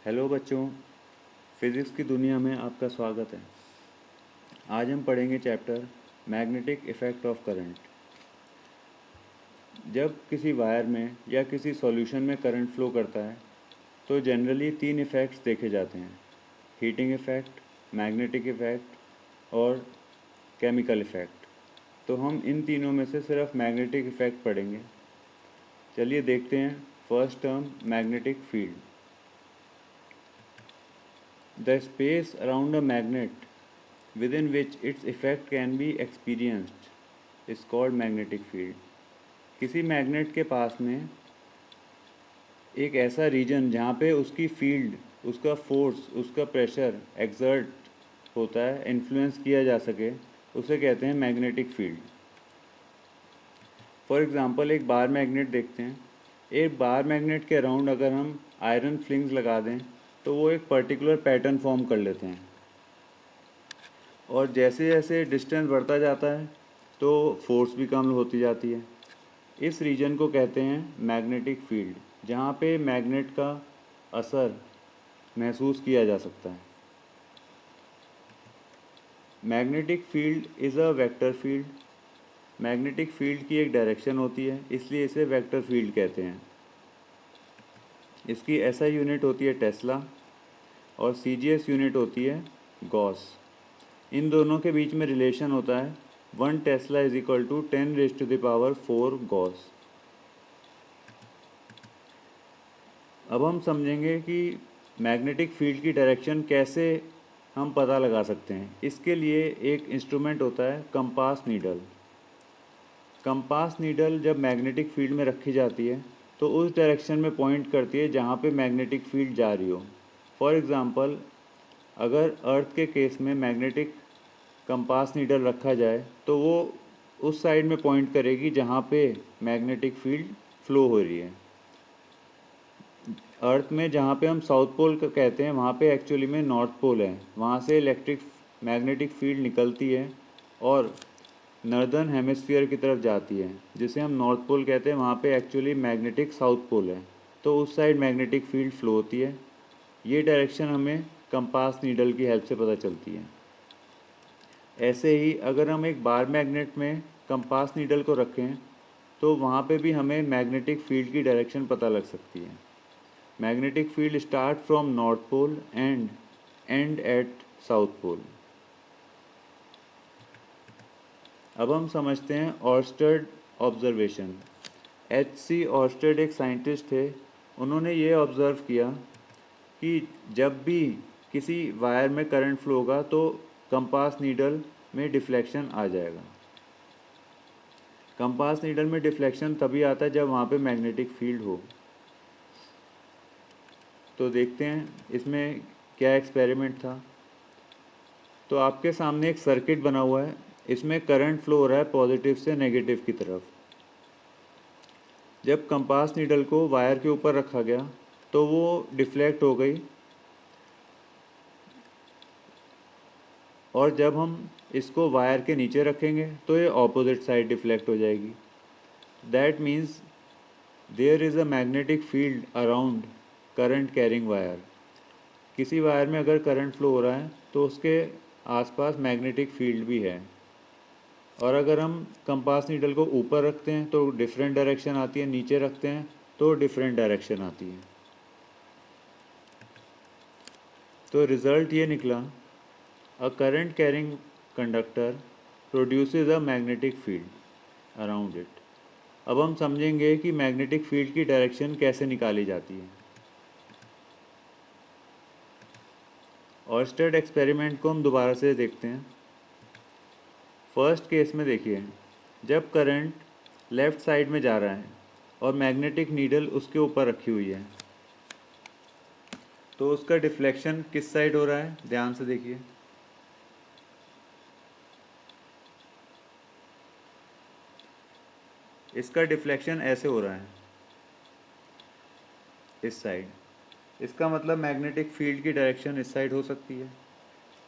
Hello बच्चों, physics की दुनिया में आपका स्वागत है। आज हम पढ़ेंगे chapter magnetic effect of current. जब किसी वायर में या किसी सॉल्यूशन में करंट फ्लो करता है तो जनरली तीन इफ़ेक्ट्स देखे जाते हैं: हीटिंग इफ़ेक्ट, मैग्नेटिक इफ़ेक्ट और केमिकल इफ़ेक्ट। तो हम इन तीनों में से सिर्फ मैग्नेटिक इफ़ेक्ट पढ़ेंगे। चलिए देखते हैं। First term, magnetic field. The space around a magnet within which its effect can be experienced is called magnetic field. किसी मैग्नेट के पास में एक ऐसा रीजन जहाँ पे उसकी फील्ड, उसका फोर्स, उसका प्रेशर एक्सर्ट होता है, इन्फ्लुएंस किया जा सके, उसे कहते हैं मैग्नेटिक फील्ड। फॉर एग्ज़ाम्पल एक बार मैग्नेट देखते हैं। एक बार मैग्नेट के अराउंड अगर हम आयरन फ्लिंग्स लगा दें तो वो एक पर्टिकुलर पैटर्न फॉर्म कर लेते हैं, और जैसे जैसे डिस्टेंस बढ़ता जाता है तो फोर्स भी कम होती जाती है। इस रीजन को कहते हैं मैग्नेटिक फील्ड, जहाँ पे मैग्नेट का असर महसूस किया जा सकता है। Magnetic field is a vector field. Magnetic field की एक डायरेक्शन होती है, इसलिए इसे वेक्टर फील्ड कहते हैं। इसकी एसआई यूनिट होती है टेस्ला और सीजीएस यूनिट होती है गॉस। इन दोनों के बीच में रिलेशन होता है 1 tesla is equal to 10⁴ gauss. अब हम समझेंगे कि मैग्नेटिक फील्ड की डायरेक्शन कैसे हम पता लगा सकते हैं। इसके लिए एक इंस्ट्रूमेंट होता है कंपास नीडल। कंपास नीडल जब मैग्नेटिक फील्ड में रखी जाती है तो उस डायरेक्शन में पॉइंट करती है जहाँ पे मैग्नेटिक फील्ड जा रही हो। फॉर एग्ज़ाम्पल, अगर अर्थ के केस में मैग्नेटिक कंपास नीडल रखा जाए तो वो उस साइड में पॉइंट करेगी जहाँ पे मैग्नेटिक फील्ड फ्लो हो रही है। अर्थ में जहाँ पे हम साउथ पोल का कहते हैं, वहाँ पे एक्चुअली में नॉर्थ पोल है। वहाँ से मैग्नेटिक फील्ड निकलती है और नॉर्दर्न हेमिस्फीयर की तरफ जाती है, जिसे हम नॉर्थ पोल कहते हैं। वहाँ पे एक्चुअली मैग्नेटिक साउथ पोल है, तो उस साइड मैग्नेटिक फील्ड फ्लो होती है। ये डायरेक्शन हमें कंपास नीडल की हेल्प से पता चलती है। ऐसे ही अगर हम एक बार मैग्नेट में कंपास नीडल को रखें तो वहाँ पे भी हमें मैग्नेटिक फील्ड की डायरेक्शन पता लग सकती है। Magnetic field start from north pole and end at south pole. अब हम समझते हैं ऑर्स्टेड ऑब्जर्वेशन। H.C. ऑर्स्टेड एक साइंटिस्ट थे। उन्होंने ये ऑब्ज़र्व किया कि जब भी किसी वायर में करंट फ्लो होगा तो कंपास नीडल में डिफ्लेक्शन आ जाएगा। कंपास नीडल में डिफ्लेक्शन तभी आता है जब वहाँ पे मैग्नेटिक फील्ड हो। तो देखते हैं इसमें क्या एक्सपेरिमेंट था। तो आपके सामने एक सर्किट बना हुआ है। इसमें करंट फ्लो हो रहा है पॉजिटिव से नेगेटिव की तरफ। जब कंपास नीडल को वायर के ऊपर रखा गया तो वो डिफ्लेक्ट हो गई, और जब हम इसको वायर के नीचे रखेंगे तो ये ऑपोजिट साइड डिफ्लेक्ट हो जाएगी। That means there is a magnetic field around current carrying wire. किसी वायर में अगर करंट फ्लो हो रहा है तो उसके आसपास मैग्नेटिक फील्ड भी है। और अगर हम कंपास नीडल को ऊपर रखते हैं तो डिफरेंट डायरेक्शन आती है, नीचे रखते हैं तो डिफरेंट डायरेक्शन आती है। तो रिज़ल्ट ये निकला, a current carrying conductor produces a magnetic field around it. अब हम समझेंगे कि मैग्नेटिक फील्ड की डायरेक्शन कैसे निकाली जाती है। ऑर्स्टेड एक्सपेरिमेंट को हम दोबारा से देखते हैं। फर्स्ट केस में देखिए, जब करंट लेफ़्ट साइड में जा रहा है और मैग्नेटिक नीडल उसके ऊपर रखी हुई है तो उसका डिफ्लेक्शन किस साइड हो रहा है, ध्यान से देखिए। इसका डिफ्लेक्शन ऐसे हो रहा है, इस साइड। इसका मतलब मैग्नेटिक फील्ड की डायरेक्शन इस साइड हो सकती है।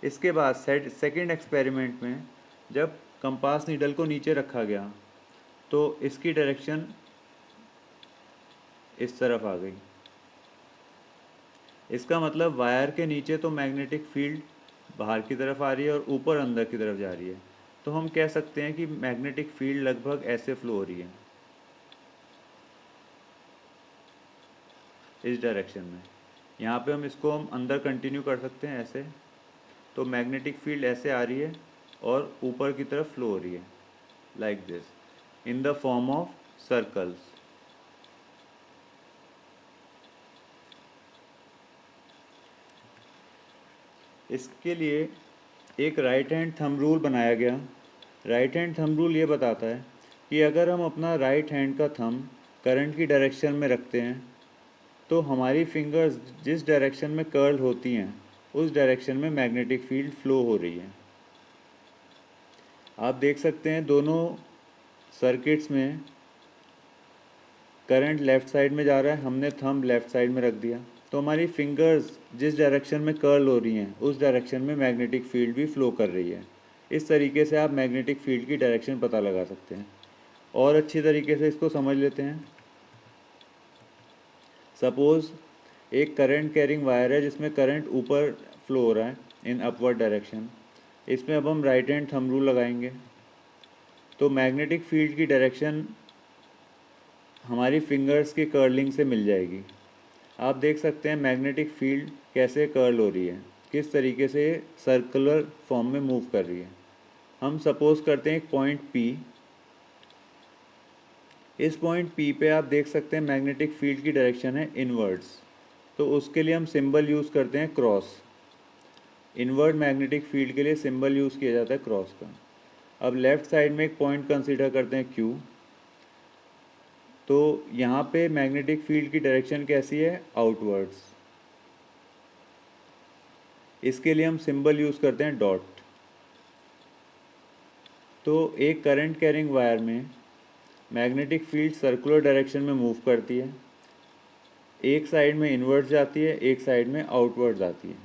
इसके बाद सेकंड एक्सपेरिमेंट में जब कंपास नीडल को नीचे रखा गया तो इसकी डायरेक्शन इस तरफ आ गई। इसका मतलब वायर के नीचे तो मैग्नेटिक फील्ड बाहर की तरफ आ रही है और ऊपर अंदर की तरफ जा रही है, तो हम कह सकते हैं कि मैग्नेटिक फील्ड लगभग ऐसे फ्लो हो रही है, इस डायरेक्शन में। यहाँ पे हम अंदर कंटिन्यू कर सकते हैं ऐसे, तो मैग्नेटिक फील्ड ऐसे आ रही है और ऊपर की तरफ फ्लो हो रही है, like this, in the form of circles. इसके लिए एक राइट हैंड थंब रूल बनाया गया। राइट हैंड थंब रूल ये बताता है कि अगर हम अपना राइट हैंड का थंब करंट की डायरेक्शन में रखते हैं तो हमारी फिंगर्स जिस डायरेक्शन में कर्ल होती हैं उस डायरेक्शन में मैग्नेटिक फील्ड फ्लो हो रही है। आप देख सकते हैं दोनों सर्किट्स में करंट लेफ़्ट साइड में जा रहा है, हमने थंब लेफ़्ट साइड में रख दिया, तो हमारी फिंगर्स जिस डायरेक्शन में कर्ल हो रही हैं उस डायरेक्शन में मैग्नेटिक फील्ड भी फ्लो कर रही है। इस तरीके से आप मैग्नेटिक फील्ड की डायरेक्शन पता लगा सकते हैं। और अच्छी तरीके से इसको समझ लेते हैं। सपोज़ एक करंट कैरिंग वायर है जिसमें करंट ऊपर फ्लो हो रहा है इन अपवर्ड डायरेक्शन। इसमें अब हम राइट हैंड थंब रूल लगाएंगे तो मैग्नेटिक फील्ड की डायरेक्शन हमारी फिंगर्स की कर्लिंग से मिल जाएगी। आप देख सकते हैं मैग्नेटिक फील्ड कैसे कर्ल हो रही है, किस तरीके से सर्कुलर फॉर्म में मूव कर रही है। हम सपोज करते हैं एक पॉइंट P। इस पॉइंट P पे आप देख सकते हैं मैग्नेटिक फील्ड की डायरेक्शन है इनवर्ड्स, तो उसके लिए हम सिंबल यूज़ करते हैं क्रॉस। इनवर्ड मैग्नेटिक फील्ड के लिए सिंबल यूज़ किया जाता है क्रॉस का। अब लेफ़्ट साइड में एक पॉइंट कंसीडर करते हैं Q। तो यहाँ पे मैग्नेटिक फील्ड की डायरेक्शन कैसी है, आउटवर्ड्स। इसके लिए हम सिंबल यूज़ करते हैं डॉट। तो एक करंट कैरिंग वायर में मैग्नेटिक फील्ड सर्कुलर डायरेक्शन में मूव करती है, एक साइड में इनवर्ड्स जाती है, एक साइड में आउटवर्ड्स आती है।